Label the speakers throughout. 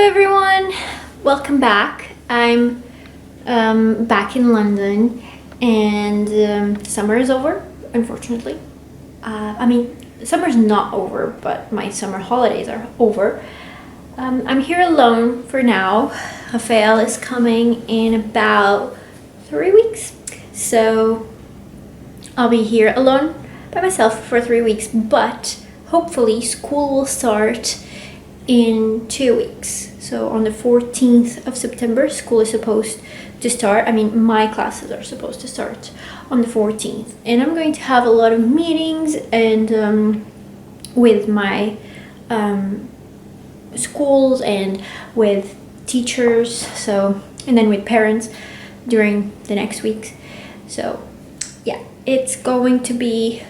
Speaker 1: everyone, welcome back. I'm back in London and summer is over, unfortunately. Summer's not over, but my summer holidays are over. I'm here alone for now. Rafael is coming in about 3 weeks, so I'll be here alone by myself for 3 weeks, but hopefully school will start in 2 weeks. So on the 14th of September, school is supposed to start. My classes are supposed to start on the 14th. And I'm going to have a lot of meetings and with my schools and with teachers, and then with parents during the next weeks. So yeah, it's going to be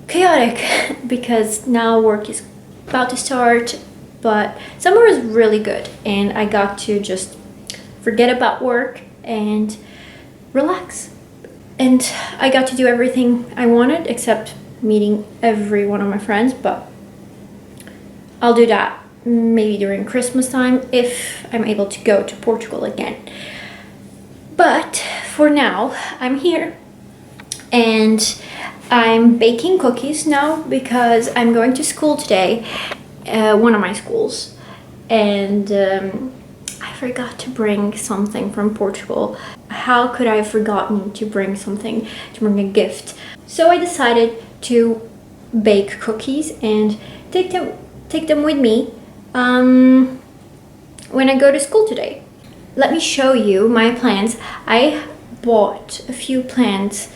Speaker 1: chaotic because now work is about to start, but summer is really good and I got to just forget about work and relax, and I got to do everything I wanted except meeting every one of my friends, but I'll do that maybe during Christmas time if I'm able to go to Portugal again. But for now I'm here and I'm baking cookies now because I'm going to school today, one of my schools, and I forgot to bring something from Portugal. How could I have forgotten to bring something, to bring a gift? So I decided to bake cookies and take them with me when I go to school today. Let me show you my plants. I bought a few plants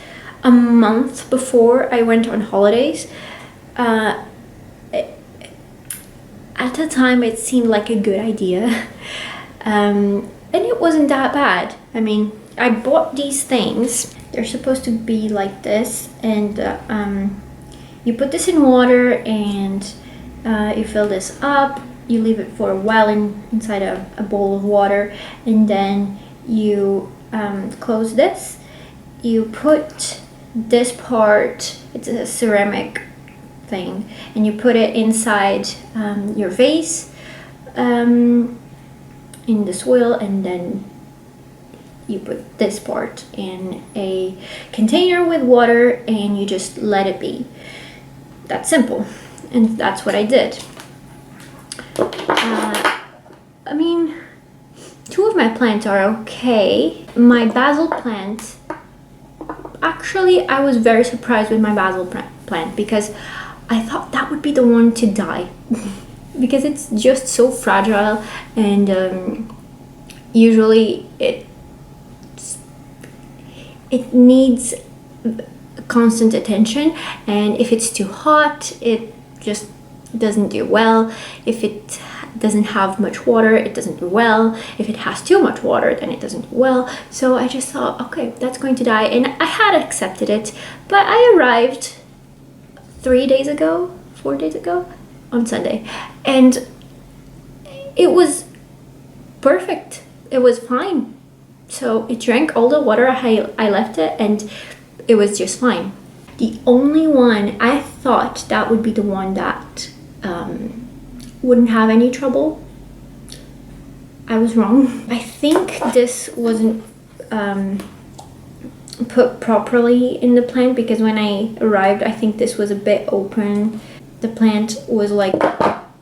Speaker 1: a month before I went on holidays. At the time it seemed like a good idea, and it wasn't that bad. I bought these things. They're supposed to be like this, and you put this in water and you fill this up, you leave it for a while inside a bowl of water, and then you close this. You put this part, it's a ceramic thing, and you put it inside your vase in the soil, and then you put this part in a container with water and you just let it be. That's simple, and that's what I did. Two of my plants are okay. My basil plant, actually I was very surprised with my basil plant because I thought that would be the one to die because it's just so fragile, and usually it needs constant attention, and if it's too hot it just doesn't do well. If it doesn't have much water, it doesn't do well. If it has too much water, then it doesn't do well. So I just thought, okay, that's going to die, and I had accepted it. But I arrived 4 days ago on Sunday, and it was perfect. It was fine. So it drank all the water I left it, and it was just fine. The only one, I thought that would be the one that wouldn't have any trouble. I was wrong. I think this wasn't put properly in the plant because when I arrived, I think this was a bit open. The plant was like,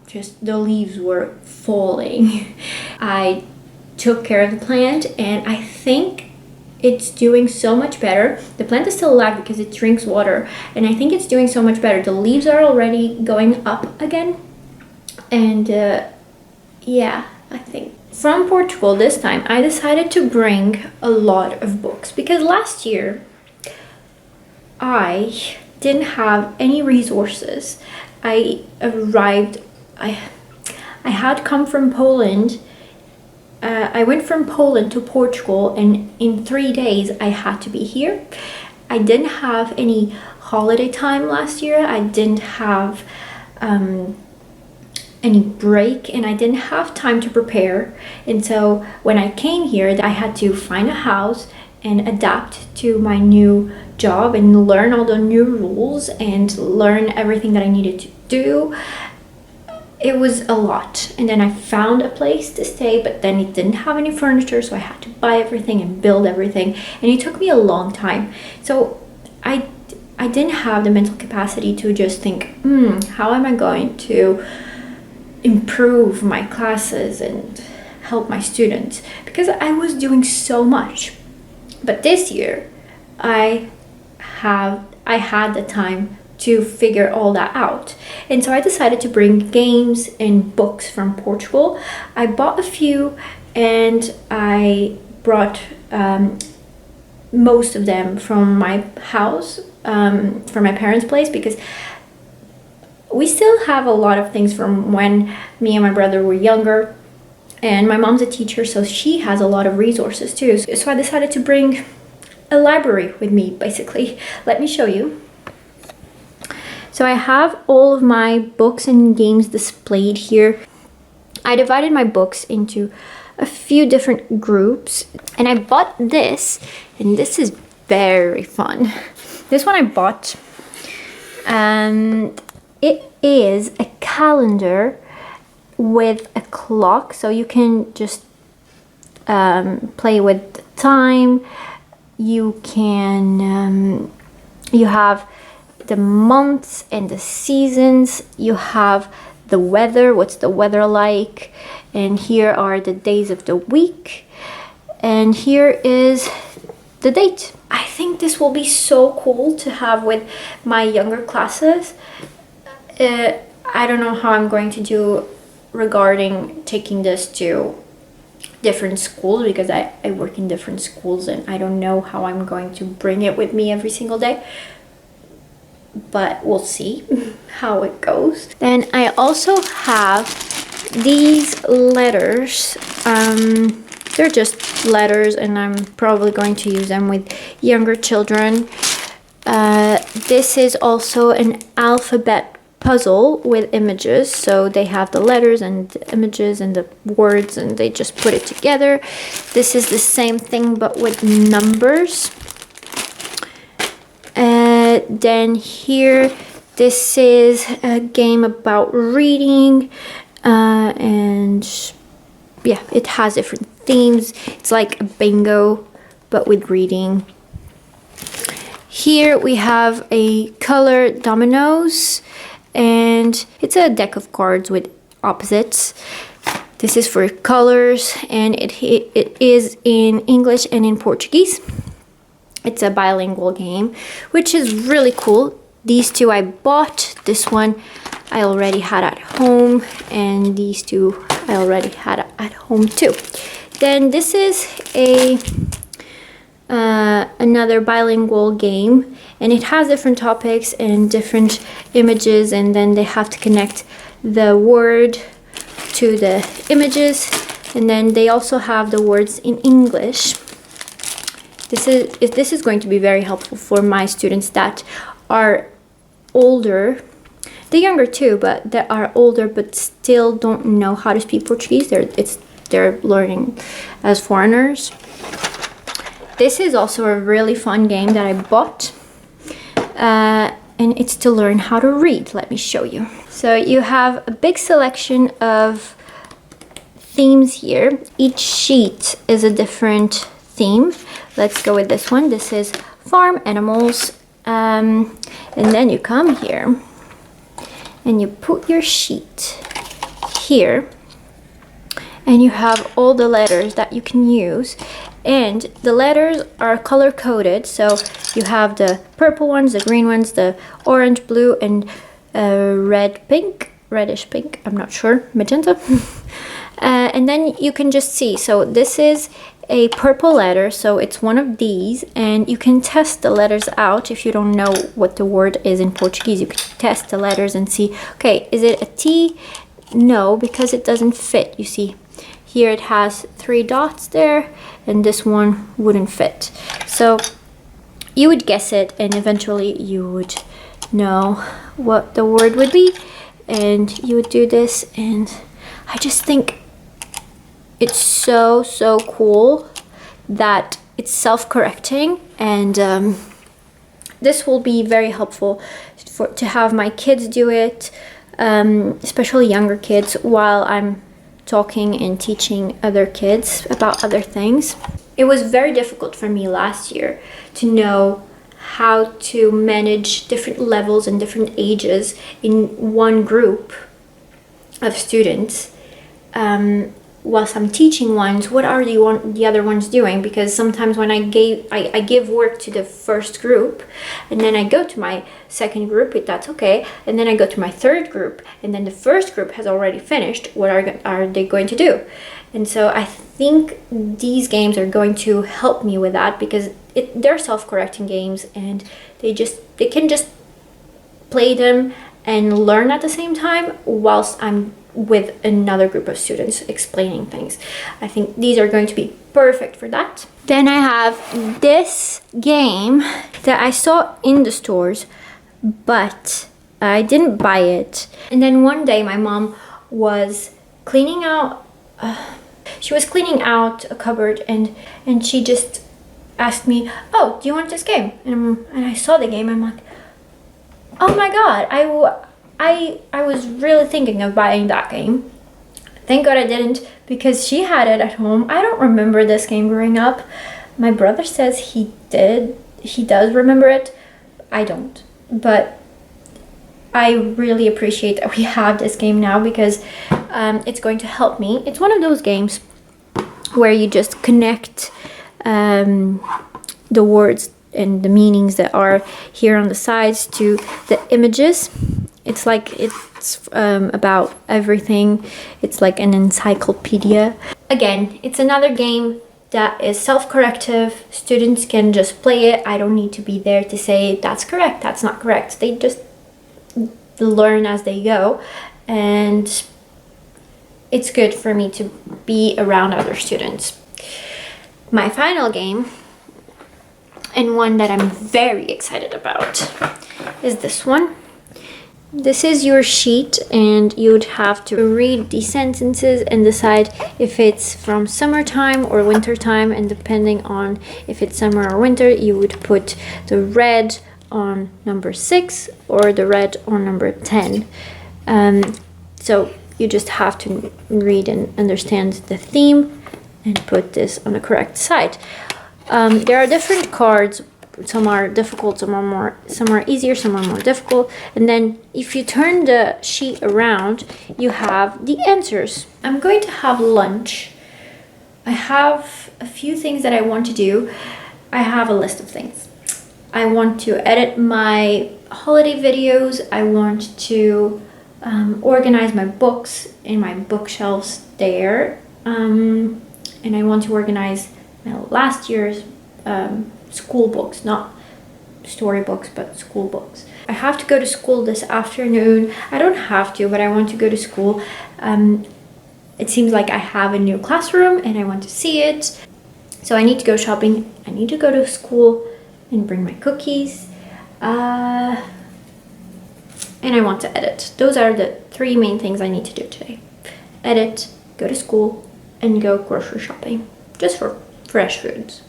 Speaker 1: just the leaves were falling. I took care of the plant and I think it's doing so much better. The plant is still alive because it drinks water, and I think it's doing so much better. The leaves are already going up again, and yeah, I think from Portugal this time I decided to bring a lot of books because last year I didn't have any resources. I arrived, I had come from Poland. I went from Poland to Portugal, and in 3 days I had to be here. I didn't have any holiday time last year. I didn't have any break, and I didn't have time to prepare. And so when I came here, I had to find a house and adapt to my new job and learn all the new rules and learn everything that I needed to do. it was a lot. And then I found a place to stay, but then it didn't have any furniture, so I had to buy everything and build everything, and it took me a long time. So I didn't have the mental capacity to just think, how am I going to improve my classes and help my students, because I was doing so much. But this year I had the time to figure all that out, and so I decided to bring games and books from Portugal. I bought a few, and I brought most of them from my house, from my parents' place, because we still have a lot of things from when me and my brother were younger, and my mom's a teacher, so she has a lot of resources too. So I decided to bring a library with me, basically. Let me show you. So I have all of my books and games displayed here. I divided my books into a few different groups, and I bought this, and this is very fun. This one I bought, and it is a calendar with a clock, so you can just play with the time. You can you have the months and the seasons. You have the weather, what's the weather like, and here are the days of the week, and here is the date. I think this will be so cool to have with my younger classes. I don't know how I'm going to do regarding taking this to different schools, because I work in different schools, and I don't know how I'm going to bring it with me every single day, but we'll see how it goes. Then I also have these letters. They're just letters, and I'm probably going to use them with younger children. This is also an alphabet puzzle with images, so they have the letters and the images and the words, and they just put it together. This is the same thing but with numbers. Then here, this is a game about reading, and yeah, it has different themes. It's like a bingo but with reading. Here we have a color dominoes, and it's a deck of cards with opposites. This is for colors, and it is in English and in Portuguese. It's a bilingual game, which is really cool. These two I bought. This one I already had at home, and these two I already had at home too. Then this is another bilingual game, and it has different topics and different images, and then they have to connect the word to the images, and then they also have the words in English. This is going to be very helpful for my students that are older. They're younger too, but they are older but still don't know how to speak Portuguese. They're learning as foreigners. This is also a really fun game that I bought, and it's to learn how to read. Let me show you. So you have a big selection of themes here. Each sheet is a different theme. Let's go with this one. This is farm animals, and then you come here and you put your sheet here, and you have all the letters that you can use, and the letters are color coded. So you have the purple ones, the green ones, the orange, blue, and reddish pink, I'm not sure, magenta. And then you can just see, so this is a purple letter, so it's one of these, and you can test the letters out. If you don't know what the word is in Portuguese, you can test the letters and see, okay, is it a T? No, because it doesn't fit. You see here it has 3 dots there, and this one wouldn't fit. So you would guess it, and eventually you would know what the word would be, and you would do this. And I just think it's so cool that it's self-correcting, and this will be very helpful to have my kids do it. especially younger kids, while I'm talking and teaching other kids about other things. It was very difficult for me last year to know how to manage different levels and different ages in one group of students. Whilst I'm teaching ones, what are the other ones doing? Because sometimes when I give work to the first group, and then I go to my second group, that's okay, and then I go to my third group, and then the first group has already finished. What are they going to do? And so I think these games are going to help me with that, because they're self-correcting games, and they can just play them and learn at the same time whilst I'm with another group of students explaining things. I think these are going to be perfect for that. Then I have this game that I saw in the stores, but I didn't buy it. And then one day my mom was cleaning out a cupboard, and she just asked me, "Oh, do you want this game?" And I saw the game. I'm like, "Oh my god, I was really thinking of buying that game." Thank God I didn't, because she had it at home. I don't remember this game growing up. My brother says he does remember it. I don't. But I really appreciate that we have this game now, because it's going to help me. It's one of those games where you just connect the words and the meanings that are here on the sides to the images. It's about everything. It's like an encyclopedia. Again, it's another game that is self-corrective. Students can just play it. I don't need to be there to say that's correct, that's not correct. They just learn as they go, and it's good for me to be around other students. My final game, and one that I'm very excited about, is this one. This is your sheet, and you would have to read the sentences and decide if it's from summertime or wintertime, and depending on if it's summer or winter, you would put the red on number 6 or the red on number 10. So you just have to read and understand the theme and put this on the correct side. There are different cards. Some are difficult, some are easier, some are more difficult. And then if you turn the sheet around, you have the answers. I'm going to have lunch. I have a few things that I want to do. I have a list of things. I want to edit my holiday videos. I want to organize my books in my bookshelves there. And I want to organize my last year's school books, not storybooks, but school books. I have to go to school this afternoon. I don't have to, but I want to go to school. It seems like I have a new classroom and I want to see it. So I need to go shopping. I need to go to school and bring my cookies. And I want to edit. Those are the 3 main things I need to do today. Edit, go to school, and go grocery shopping. Just for fresh foods.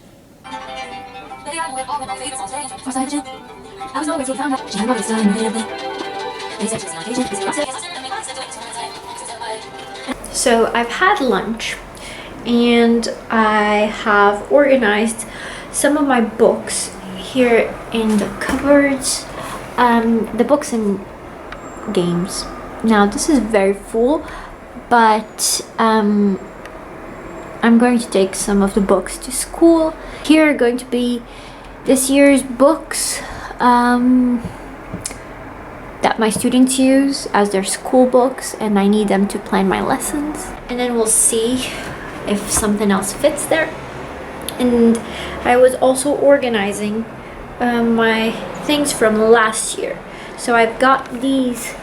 Speaker 1: So I've had lunch, and I have organized some of my books here in the cupboards, the books and games. Now this is very full, but I'm going to take some of the books to school. Here are going to be this year's books that my students use as their school books, and I need them to plan my lessons. And then we'll see if something else fits there. And I was also organizing my things from last year. So I've got these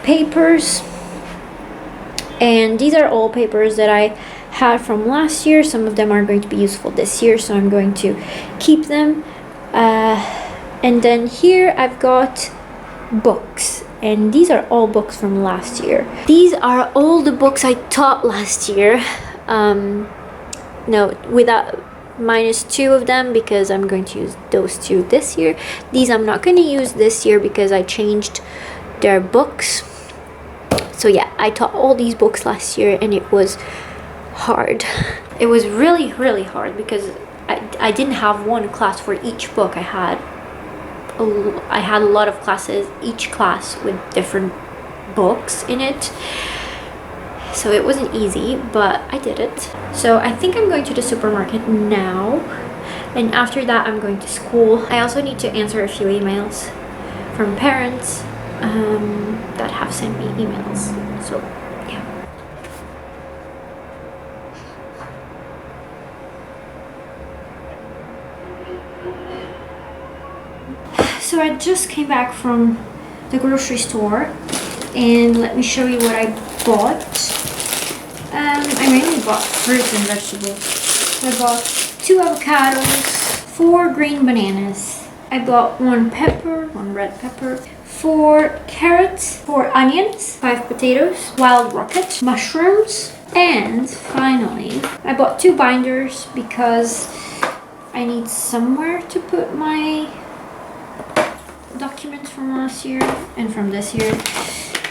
Speaker 1: papers, and these are all papers that I had from last year. Some of them are going to be useful this year, so I'm going to keep them. And then here I've got books, and these are all books from last year. These are all the books I taught last year. No, without -2 of them, because I'm going to use those 2 this year. These I'm not going to use this year because I changed their books. So yeah, I taught all these books last year and it was hard. It was really, really hard because I didn't have one class for each book. I had a lot of classes, each class with different books in it. So it wasn't easy, but I did it. So I think I'm going to the supermarket now. And after that, I'm going to school. I also need to answer a few emails from parents that have sent me emails. So yeah. So I just came back from the grocery store, and let me show you what I bought. I mainly bought fruits and vegetables. I bought 2 avocados, 4 green bananas. I bought 1 pepper, 1 red pepper, 4 carrots, 4 onions, 5 potatoes, wild rocket, mushrooms, and finally, I bought 2 binders because I need somewhere to put my documents from last year and from this year.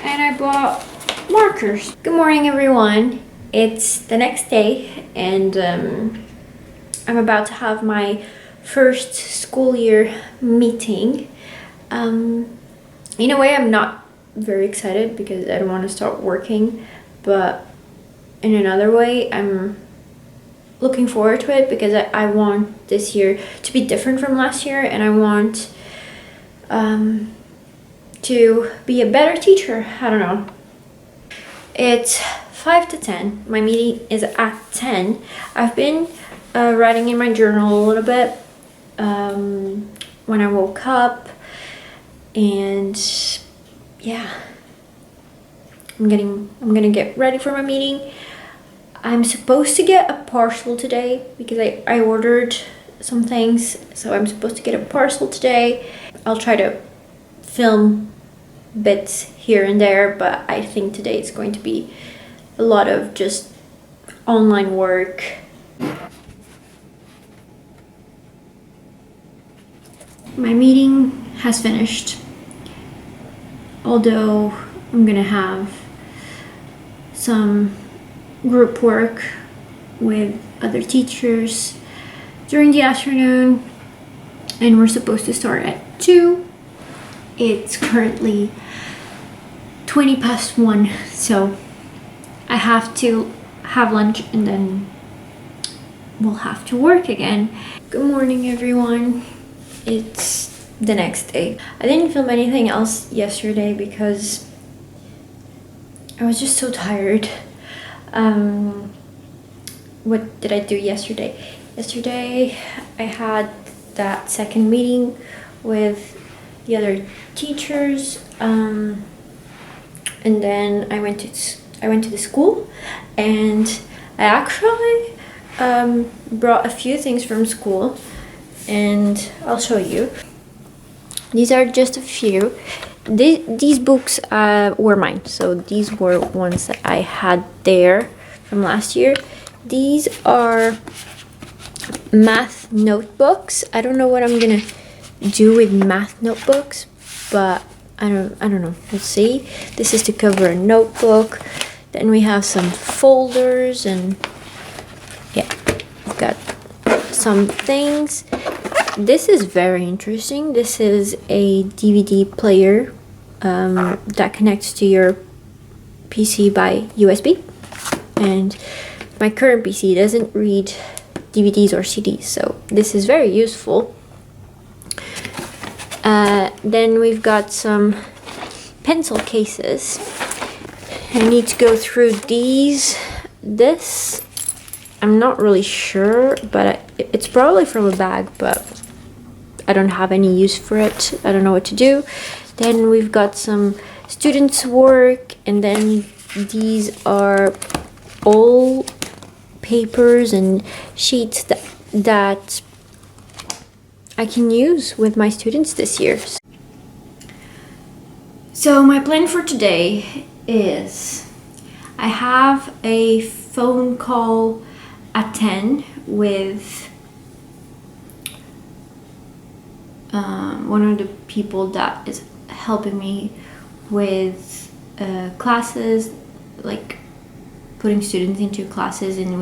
Speaker 1: And I bought markers. Good morning, everyone. It's the next day, and I'm about to have my first school year meeting. In a way, I'm not very excited because I don't want to start working, but in another way, I'm looking forward to it because I want this year to be different from last year, and I want to be a better teacher. I don't know. It's 5 to 10. My meeting is at 10. I've been writing in my journal a little bit when I woke up, and yeah, I'm gonna get ready for my meeting. I'm supposed to get a parcel today because I ordered some things, so I'm supposed to get a parcel today. I'll try to film bits here and there, but I think today it's going to be a lot of just online work. My meeting has finished, although I'm gonna have some group work with other teachers during the afternoon, and we're supposed to start at 2. It's currently 20 past 1, so I have to have lunch and then we'll have to work again. Good morning, everyone. It's the next day. I didn't film anything else yesterday because I was just so tired. What did I do yesterday? Yesterday I had that second meeting with the other teachers, and then I went to the school, and I actually brought a few things from school, and I'll show you. These are just a few. These books were mine, so these were ones that I had there from last year. These are math notebooks. I don't know what I'm gonna do with math notebooks, but I don't know. Let's see. This is to cover a notebook. Then we have some folders, and yeah, we've got some things. This is very interesting. This is a DVD player that connects to your PC by USB, and my current PC doesn't read DVDs or CDs, so this is very useful. Then we've got some pencil cases. I need to go through these. This, I'm not really sure, but it's probably from a bag, but I don't have any use for it. I don't know what to do. Then we've got some students' work, and then these are all papers and sheets that I can use with my students this year. So my plan for today is I have a phone call at 10 with one of the people that is helping me with classes, like putting students into classes, and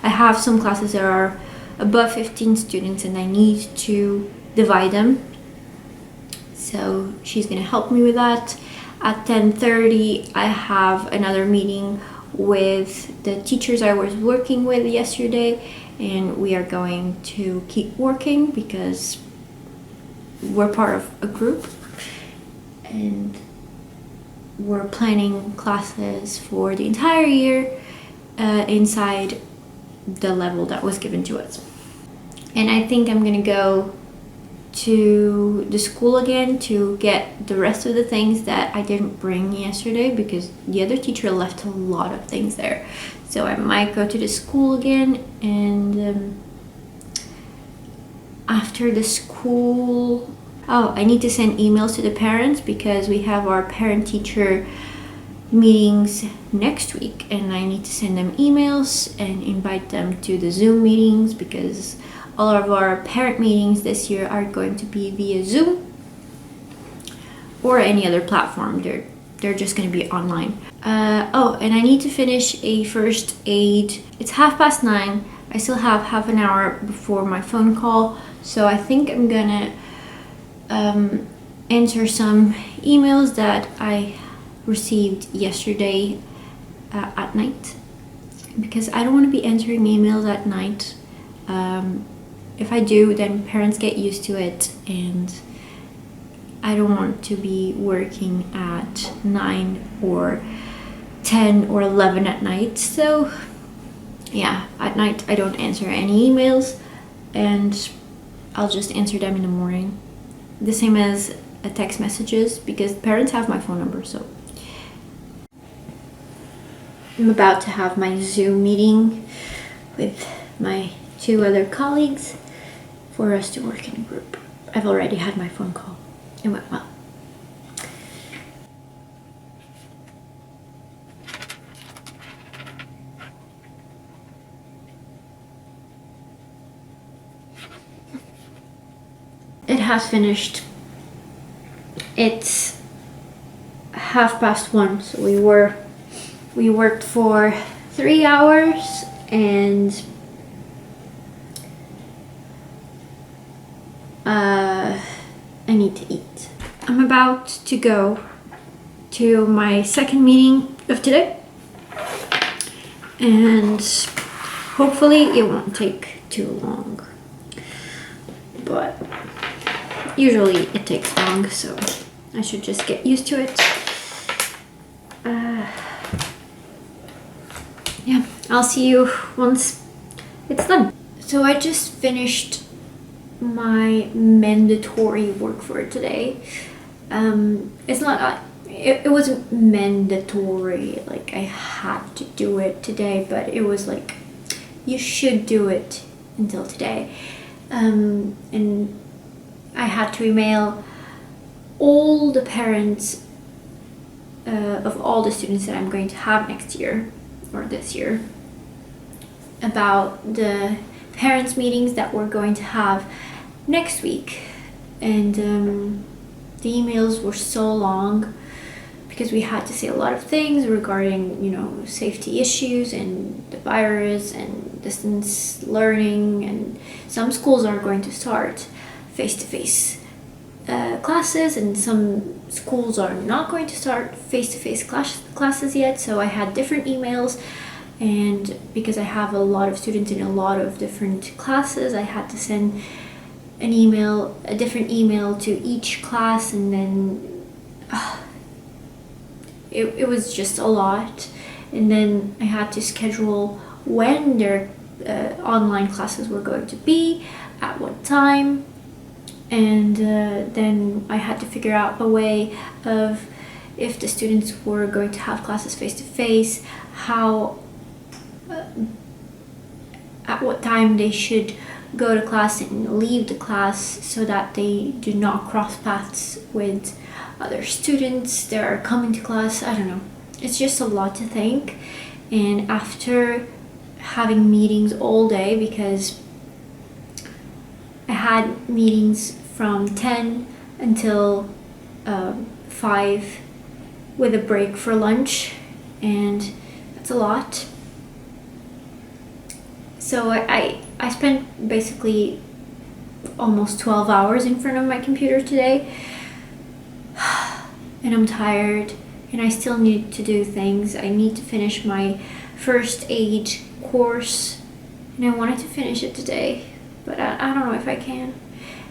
Speaker 1: I have some classes that are above 15 students and I need to divide them. So she's gonna help me with that. At 10:30 I have another meeting with the teachers I was working with yesterday, and we are going to keep working because we're part of a group and we're planning classes for the entire year inside the level that was given to us. And I think I'm gonna go to the school again to get the rest of the things that I didn't bring yesterday because the other teacher left a lot of things there. So I might go to the school again, and after the school, I need to send emails to the parents because we have our parent-teacher meetings next week, and I need to send them emails and invite them to the Zoom meetings because all of our parent meetings this year are going to be via Zoom or any other platform. They're just going to be online. And I need to finish a first aid. It's 9:30. I still have half an hour before my phone call, so I think I'm gonna answer some emails that I received yesterday at night, because I don't want to be answering emails at night. If I do, then parents get used to it, and I don't want to be working at 9 or 10 or 11 at night. So yeah, at night I don't answer any emails, and I'll just answer them in the morning. The same as text messages, because parents have my phone number. So I'm about to have my Zoom meeting with my 2 other colleagues for us to work in a group. I've already had my phone call. It went well. It has finished. It's 1:30, so we worked for 3 hours, and I need to eat. I'm about to go to my second meeting of today, and hopefully it won't take too long, but usually it takes long, so I should just get used to it. Yeah, I'll see you once it's done. So I just finished my mandatory work for today. It's not it wasn't mandatory, like I had to do it today, but it was like you should do it until today. And I had to email all the parents of all the students that I'm going to have next year or this year about the parents meetings that we're going to have next week. And the emails were so long because we had to say a lot of things regarding, safety issues and the virus and distance learning, and some schools are going to start face-to-face classes, and some schools are not going to start face-to-face classes yet. So I had different emails, and because I have a lot of students in a lot of different classes, I had to send a different email to each class, and then it was just a lot. And then I had to schedule when their online classes were going to be, at what time, and then I had to figure out a way of, if the students were going to have classes face-to-face, how at what time they should go to class and leave the class so that they do not cross paths with other students that are coming to class. I don't know. It's just a lot to think. And after having meetings all day, because I had meetings from 10 until 5 with a break for lunch, and that's a lot. So I spent basically almost 12 hours in front of my computer today, and I'm tired, and I still need to do things. I need to finish my first aid course, and I wanted to finish it today, but I don't know if I can.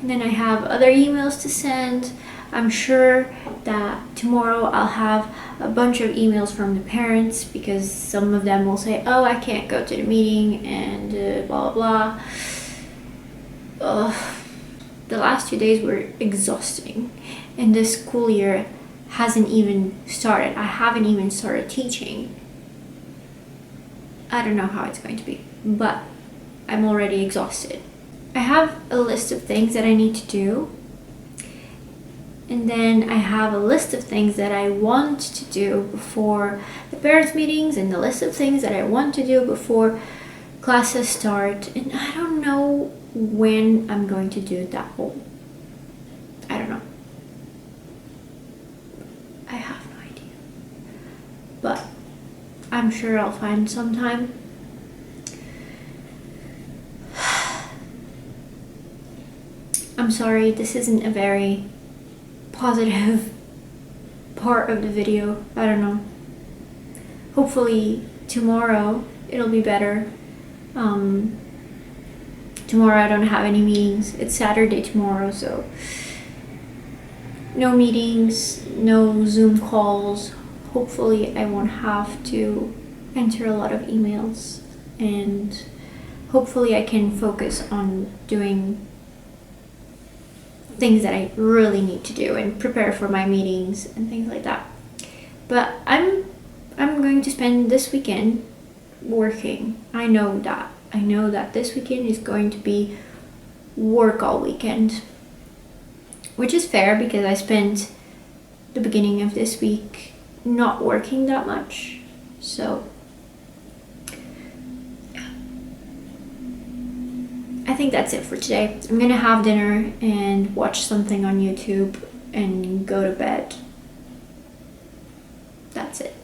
Speaker 1: And then I have other emails to send. I'm sure that tomorrow I'll have a bunch of emails from the parents, because some of them will say, oh, I can't go to the meeting, and blah blah blah. The last 2 days were exhausting, and this school year hasn't even started. I haven't even started teaching. I don't know how it's going to be, but I'm already exhausted. I have a list of things that I need to do, and then I have a list of things that I want to do before the parents' meetings, and the list of things that I want to do before classes start, and I don't know when I'm going to do that whole. I don't know. I have no idea. But I'm sure I'll find some time. I'm sorry, this isn't a very positive part of the video. I don't know. Hopefully tomorrow it'll be better. Tomorrow I don't have any meetings. It's Saturday tomorrow, so no meetings, no Zoom calls. Hopefully I won't have to enter a lot of emails, and hopefully I can focus on doing things that I really need to do and prepare for my meetings and things like that. But I'm going to spend this weekend working. I know that this weekend is going to be work all weekend, which is fair because I spent the beginning of this week not working that much. So I think that's it for today. I'm gonna have dinner and watch something on YouTube and go to bed. That's it.